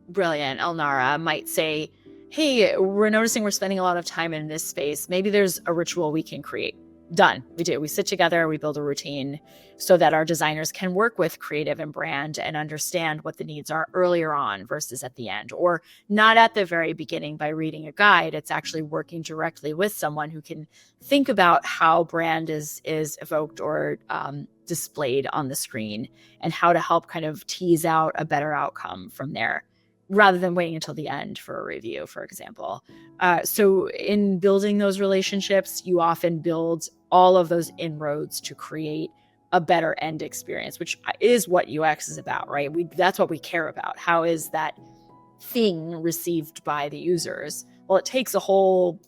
brilliant Elnara, might say, hey, we're noticing we're spending a lot of time in this space. Maybe there's a ritual we can create. Done. We do. We sit together, we build a routine so that our designers can work with creative and brand and understand what the needs are earlier on versus at the end, or not at the very beginning by reading a guide. It's actually working directly with someone who can think about how brand is evoked or displayed on the screen and how to help kind of tease out a better outcome from there, rather than waiting until the end for a review, for example. So in building those relationships, you often build all of those inroads to create a better end experience, which is what UX is about, right? That's what we care about. How is that thing received by the users? Well, it takes a whole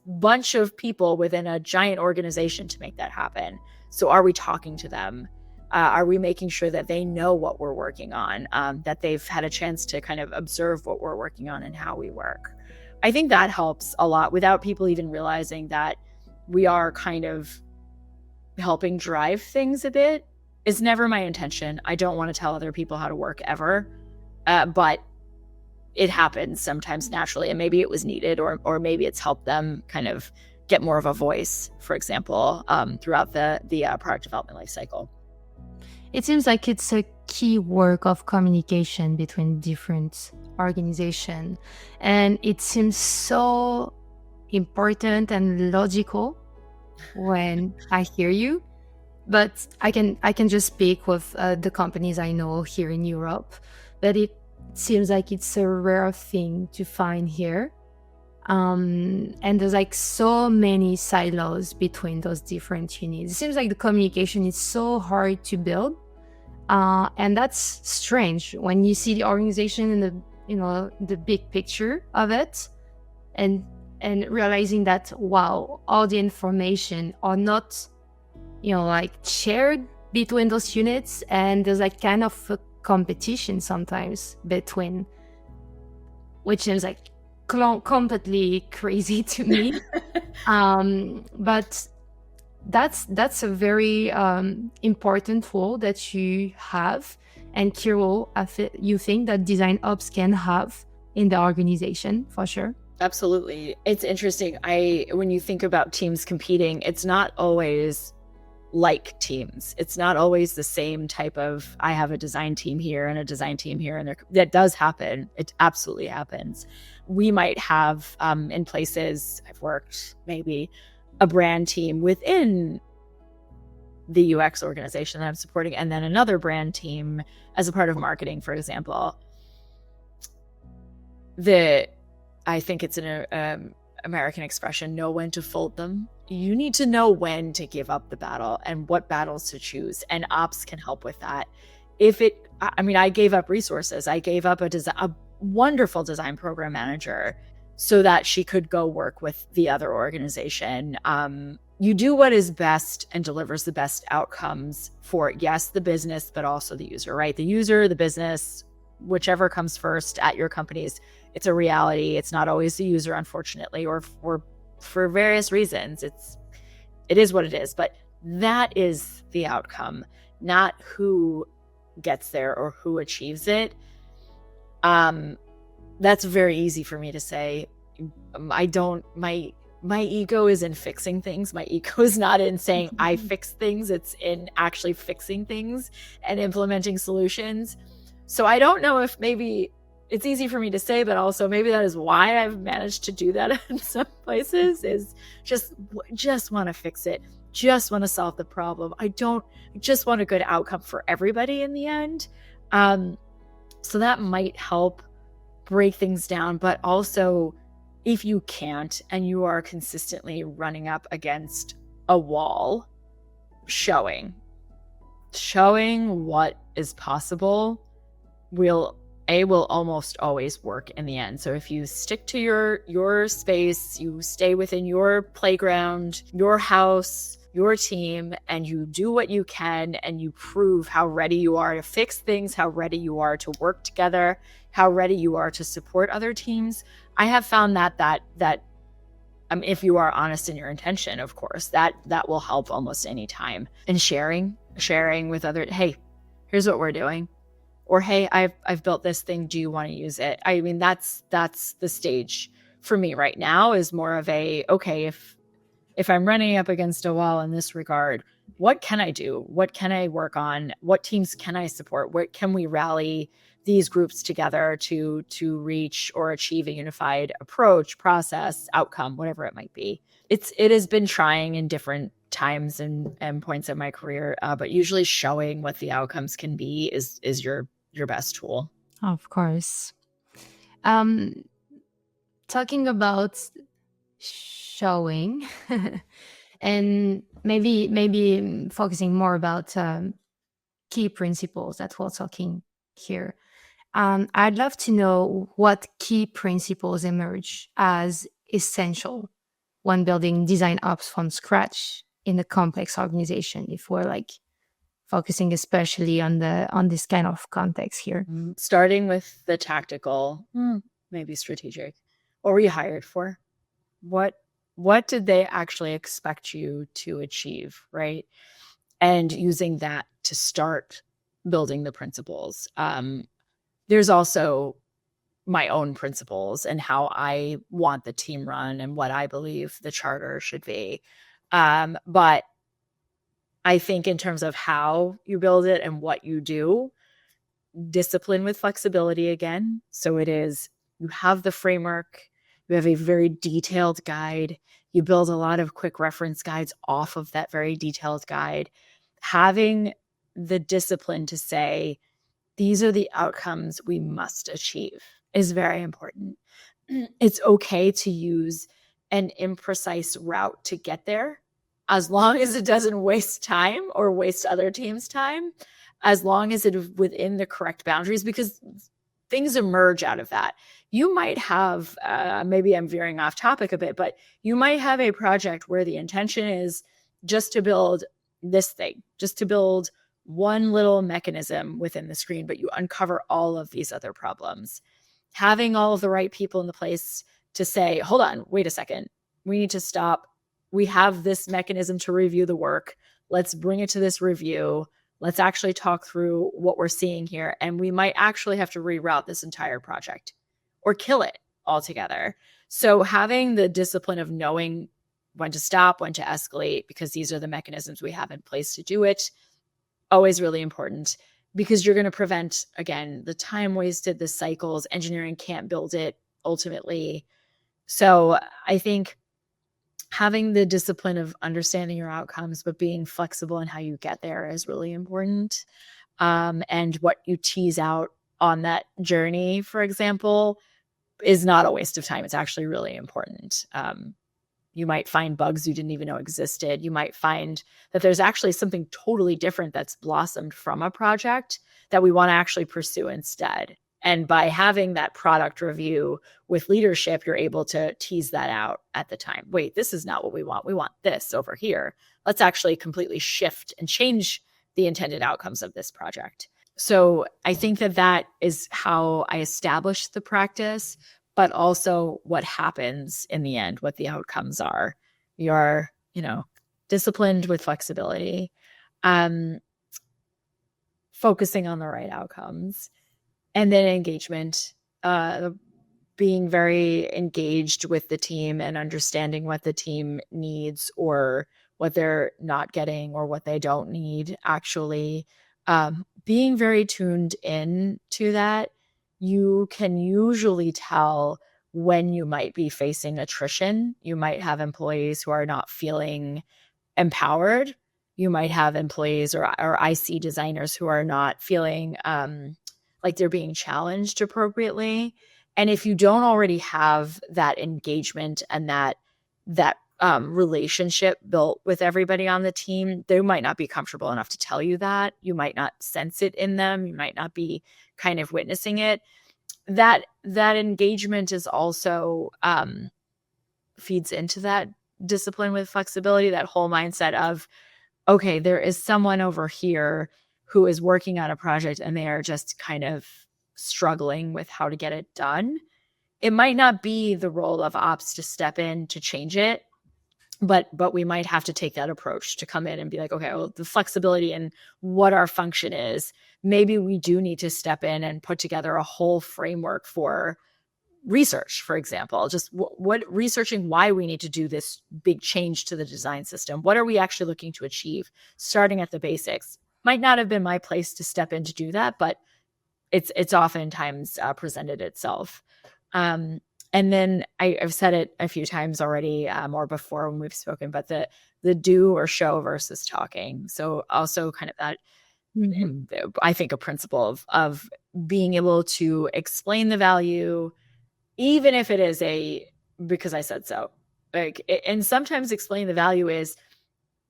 bunch of people within a giant organization to make that happen. So are we talking to them? Are we making sure that they know what we're working on, that they've had a chance to kind of observe what we're working on and how we work? I think that helps a lot without people even realizing that we are kind of helping drive things a bit. It's never my intention. I don't want to tell other people how to work ever, but it happens sometimes naturally, and maybe it was needed, or maybe it's helped them kind of get more of a voice, for example, throughout the product development lifecycle. It seems like it's a key work of communication between different organizations. And it seems so important and logical when I hear you. But I can just speak with the companies I know here in Europe, that it seems like it's a rare thing to find here. And there's like so many silos between those different units. It seems like the communication is so hard to build. And that's strange when you see the organization in the big picture of it, and realizing that, wow, all the information are not, like shared between those units, and there's like kind of a competition sometimes between, which seems like completely crazy to me. But that's a very important role that you have, and key role you think that design ops can have in the organization, for sure. Absolutely. It's interesting. When you think about teams competing, it's not always like teams. It's not always the same type of, I have a design team here and a design team here, and that does happen. It absolutely happens. We might have in places I've worked, maybe a brand team within the UX organization that I'm supporting, and then another brand team as a part of marketing, for example. I think it's an American expression, know when to fold them. You need to know when to give up the battle and what battles to choose, and ops can help with that. I gave up resources. I gave up a wonderful design program manager so that she could go work with the other organization. You do what is best and delivers the best outcomes for, yes, the business, but also the user, right? The user, the business, whichever comes first at your companies, it's a reality. It's not always the user, unfortunately, or for various reasons. It is what it is, but that is the outcome, not who gets there or who achieves it. That's very easy for me to say. My ego is in fixing things. My ego is not in saying I fix things. It's in actually fixing things and implementing solutions. So I don't know if maybe it's easy for me to say, but also maybe that is why I've managed to do that in some places, is just want to fix it. Just want to solve the problem. I just want a good outcome for everybody in the end. So that might help break things down, but also if you can't and you are consistently running up against a wall, showing what is possible will almost always work in the end. So if you stick to your space, you stay within your playground, your house, your team, and you do what you can, and you prove how ready you are to fix things, how ready you are to work together, how ready you are to support other teams. I have found that if you are honest in your intention, of course, that will help almost any time. And sharing with other, hey, here's what we're doing. Or, hey, I've built this thing. Do you want to use it? I mean, that's the stage for me right now, is more of a, okay, if I'm running up against a wall in this regard, what can I do? What can I work on? What teams can I support? Where can we rally these groups together to reach or achieve a unified approach, process, outcome, whatever it might be? It has been trying in different times and points of my career, but usually showing what the outcomes can be is your best tool. Of course. Talking about showing and maybe focusing more about key principles that we're talking here. I'd love to know what key principles emerge as essential when building design ops from scratch in a complex organization, if we're like focusing especially on this kind of context here. Starting with the tactical, maybe strategic. What were you hired for? What did they actually expect you to achieve, right? And using that to start building the principles. There's also my own principles and how I want the team run and what I believe the charter should be. But I think in terms of how you build it and what you do, discipline with flexibility again. So it is, you have the framework, you have a very detailed guide, you build a lot of quick reference guides off of that very detailed guide. Having the discipline to say, these are the outcomes we must achieve is very important. It's okay to use an imprecise route to get there, as long as it doesn't waste time or waste other teams' time, as long as it is within the correct boundaries, because things emerge out of that. You might have, maybe I'm veering off topic a bit, but you might have a project where the intention is just to build this thing, just to build one little mechanism within the screen, but you uncover all of these other problems. Having all of the right people in the place to say, hold on, wait a second, we need to stop. We have this mechanism to review the work. Let's bring it to this review. Let's actually talk through what we're seeing here. And we might actually have to reroute this entire project or kill it altogether. So having the discipline of knowing when to stop, when to escalate, because these are the mechanisms we have in place to do it, always really important, because you're going to prevent, again, the time wasted, the cycles. Engineering can't build it ultimately. So I think having the discipline of understanding your outcomes, but being flexible in how you get there is really important. And what you tease out on that journey, for example, is not a waste of time. It's actually really important. You might find bugs you didn't even know existed. You might find that there's actually something totally different that's blossomed from a project that we want to actually pursue instead. And by having that product review with leadership, you're able to tease that out at the time. Wait, this is not what we want. We want this over here. Let's actually completely shift and change the intended outcomes of this project. So I think that that is how I established the practice, but also what happens in the end, what the outcomes are. You're, disciplined with flexibility, focusing on the right outcomes, and then engagement, being very engaged with the team and understanding what the team needs or what they're not getting or what they don't need, actually. Being very tuned in to that, you can usually tell when you might be facing attrition. You might have employees who are not feeling empowered. You might have employees or IC designers who are not feeling like they're being challenged appropriately. And if you don't already have that engagement and that relationship built with everybody on the team, they might not be comfortable enough to tell you that. You might not sense it in them. You might not be kind of witnessing it. That engagement is also feeds into that discipline with flexibility, that whole mindset of, okay, there is someone over here who is working on a project and they are just kind of struggling with how to get it done. It might not be the role of ops to step in to change it, but we might have to take that approach to come in and be like, okay, well, the flexibility and what our function is, maybe we do need to step in and put together a whole framework for research, for example, just what researching why we need to do this big change to the design system. What are we actually looking to achieve? Starting at the basics. Might not have been my place to step in to do that, but it's oftentimes presented itself. And then I've said it a few times already, or before when we've spoken, but the do or show versus talking. So also kind of that, I think, a principle of being able to explain the value, even if it is because I said so. And sometimes explaining the value is,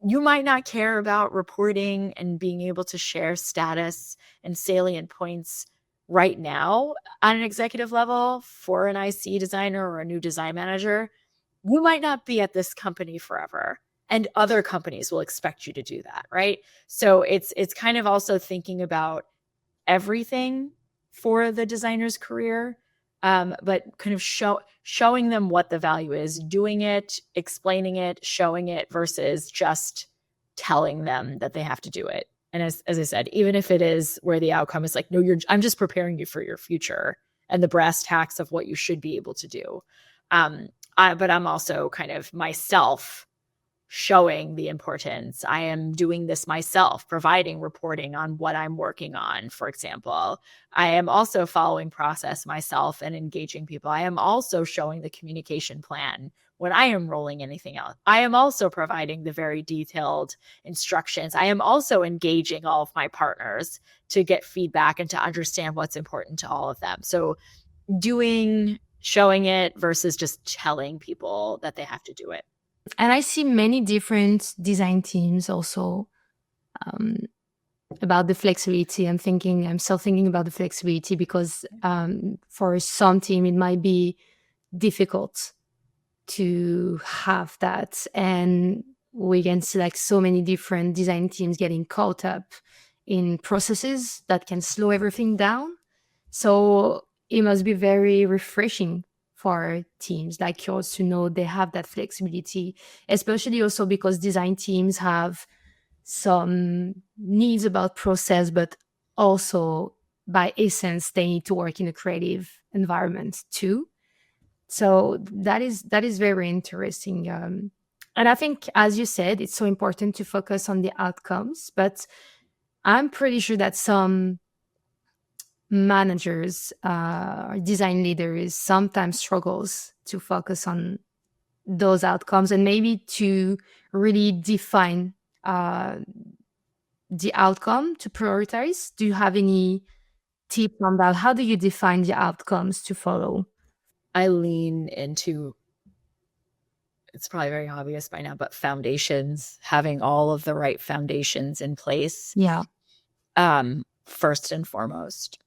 you might not care about reporting and being able to share status and salient points right now on an executive level for an IC designer or a new design manager. You might not be at this company forever, and other companies will expect you to do that, right? So it's kind of also thinking about everything for the designer's career, but kind of showing them what the value is, doing it, explaining it, showing it, versus just telling them that they have to do it. And as I said, even if it is where the outcome is like, no, I'm just preparing you for your future and the brass tacks of what you should be able to do. But I'm also kind of myself showing the importance. I am doing this myself, providing reporting on what I'm working on, for example. I am also following process myself and engaging people. I am also showing the communication plan when I am rolling anything out. I am also providing the very detailed instructions. I am also engaging all of my partners to get feedback and to understand what's important to all of them. So showing it versus just telling people that they have to do it. And I see many different design teams also about the flexibility. I'm still thinking about the flexibility because for some team, it might be difficult to have that. And we can see like so many different design teams getting caught up in processes that can slow everything down. So it must be very refreshing for teams like yours to know they have that flexibility, especially also because design teams have some needs about process, but also by essence, they need to work in a creative environment too. So that is very interesting. And I think, as you said, it's so important to focus on the outcomes, but I'm pretty sure that some managers or design leaders sometimes struggles to focus on those outcomes, and maybe to really define the outcome to prioritize? Do you have any tips on that? How do you define the outcomes to follow? I lean into, it's probably very obvious by now, but foundations, having all of the right foundations in place, Yeah. first and foremost.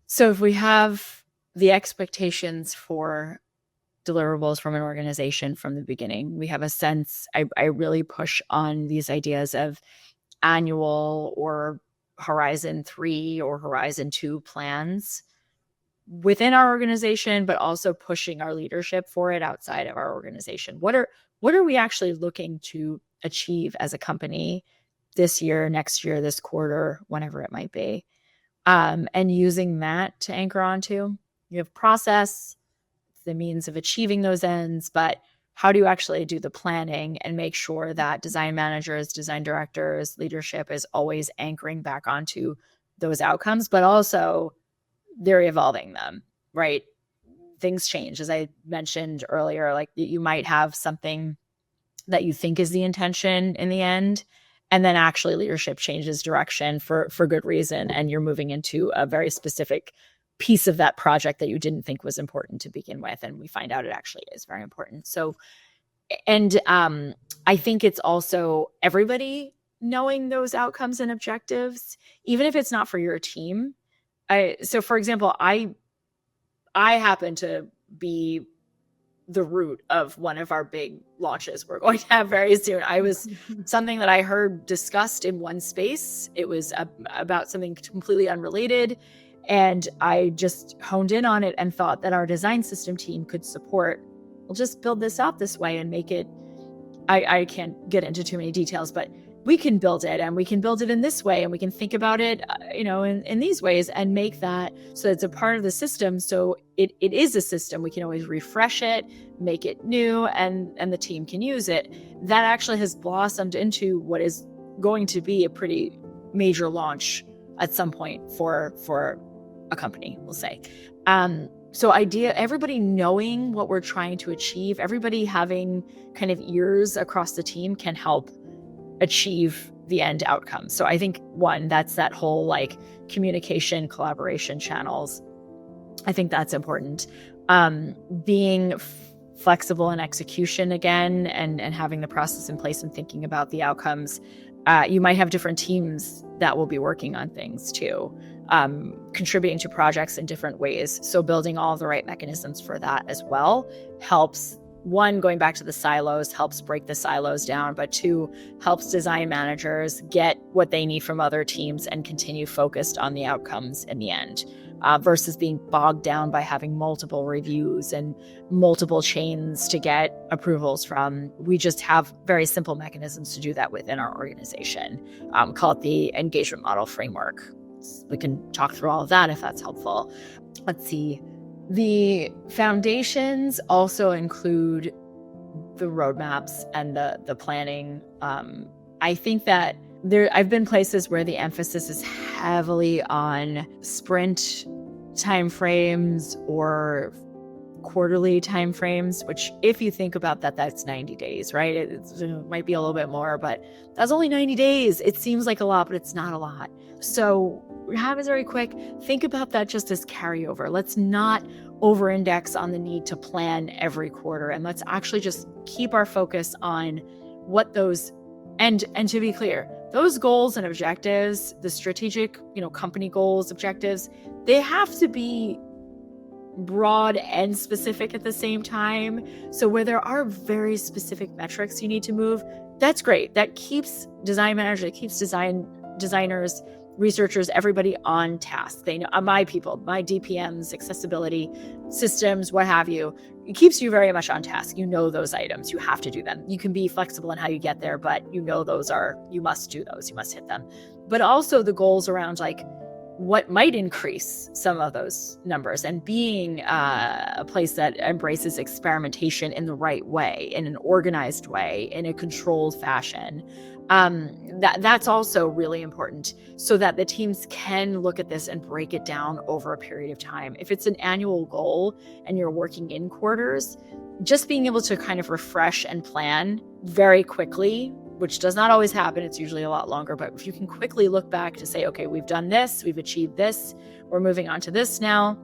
So if we have the expectations for deliverables from an organization from the beginning, we have a sense, I really push on these ideas of annual or Horizon 3 or Horizon 2 plans within our organization, but also pushing our leadership for it outside of our organization. What are we actually looking to achieve as a company this year, next year, this quarter, whenever it might be? And using that to anchor onto. You have process, the means of achieving those ends, but how do you actually do the planning and make sure that design managers, design directors, leadership is always anchoring back onto those outcomes, but also they're evolving them, right? Things change. As I mentioned earlier, like you might have something that you think is the intention in the end, and then actually leadership changes direction for good reason, and you're moving into a very specific piece of that project that you didn't think was important to begin with, and we find out it actually is very important. So, and I think it's also everybody knowing those outcomes and objectives, even if it's not for your team. So for example, I happen to be the root of one of our big launches we're going to have very soon. I was something that I heard discussed in one space. It was about something completely unrelated. And I just honed in on it and thought that our design system team could support, we'll just build this out this way and make it, I can't get into too many details, but we can build it, and we can build it in this way, and we can think about it, in these ways, and make that so it's a part of the system. So it is a system. We can always refresh it, make it new, and the team can use it. That actually has blossomed into what is going to be a pretty major launch at some point for a company, we'll say. So everybody knowing what we're trying to achieve, everybody having kind of ears across the team can help achieve the end outcome. So I think that's that whole like communication, collaboration channels. I think that's important. Being flexible in execution again, and having the process in place and thinking about the outcomes. You might have different teams that will be working on things too, contributing to projects in different ways. So building all the right mechanisms for that as well helps. One, going back to the silos, helps break the silos down, but two, helps design managers get what they need from other teams and continue focused on the outcomes in the end, versus being bogged down by having multiple reviews and multiple chains to get approvals from. We just have very simple mechanisms to do that within our organization. Call it the engagement model framework. We can talk through all of that if that's helpful. Let's see. The foundations also include the roadmaps and the planning. I think that I've been places where the emphasis is heavily on sprint timeframes or quarterly timeframes, which if you think about that, that's 90 days, right? It might be a little bit more, but that's only 90 days. It seems like a lot, but it's not a lot. So have it very quick. Think about that just as carryover. Let's not over-index on the need to plan every quarter, and let's actually just keep our focus on what those, and to be clear, those goals and objectives, the strategic, company goals, objectives, they have to be broad and specific at the same time. So where there are very specific metrics you need to move, that's great. That keeps design managers, it keeps designers, researchers, everybody on task. They know, my people, my DPMs, accessibility systems, what have you. It keeps you very much on task. You know those items. You have to do them. You can be flexible in how you get there, but you must do those. You must hit them. But also the goals around like what might increase some of those numbers, and being a place that embraces experimentation in the right way, in an organized way, in a controlled fashion. That's also really important, so that the teams can look at this and break it down over a period of time. If it's an annual goal and you're working in quarters, just being able to kind of refresh and plan very quickly, which does not always happen, it's usually a lot longer, but if you can quickly look back to say, okay, we've done this, we've achieved this, we're moving on to this now,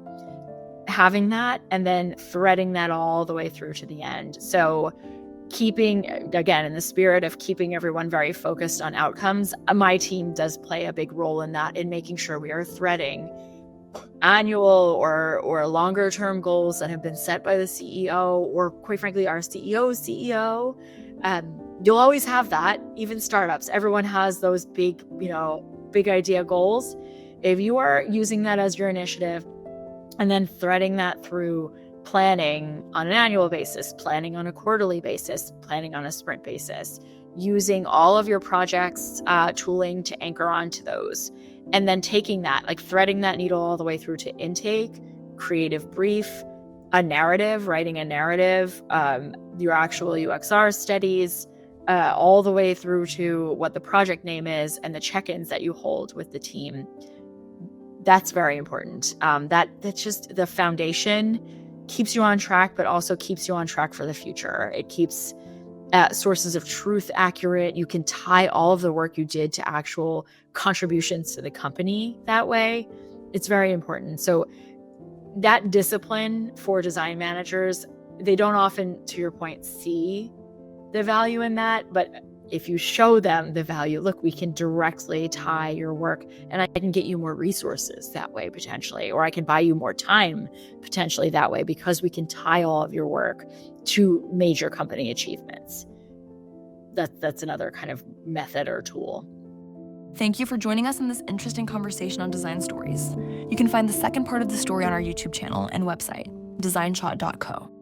having that, and then threading that all the way through to the end. So keeping, again, in the spirit of keeping everyone very focused on outcomes, my team does play a big role in that, in making sure we are threading annual or longer term goals that have been set by the CEO, or quite frankly, our CEO's CEO. You'll always have that, even startups. Everyone has those big idea goals. If you are using that as your initiative and then threading that through planning on an annual basis, planning on a quarterly basis, planning on a sprint basis, using all of your projects tooling to anchor onto those, and then taking that, like threading that needle all the way through to intake, creative brief, a narrative, writing a narrative, your actual UXR studies, all the way through to what the project name is and the check-ins that you hold with the team. That's very important. That's just the foundation, keeps you on track, but also keeps you on track for the future. It keeps sources of truth accurate. You can tie all of the work you did to actual contributions to the company that way. It's very important. So that discipline for design managers, they don't often, to your point, see the value in that. But if you show them the value, look, we can directly tie your work, and I can get you more resources that way potentially, or I can buy you more time potentially that way, because we can tie all of your work to major company achievements. That's another kind of method or tool. Thank you for joining us in this interesting conversation on design stories. You can find the second part of the story on our YouTube channel and website, designshot.co.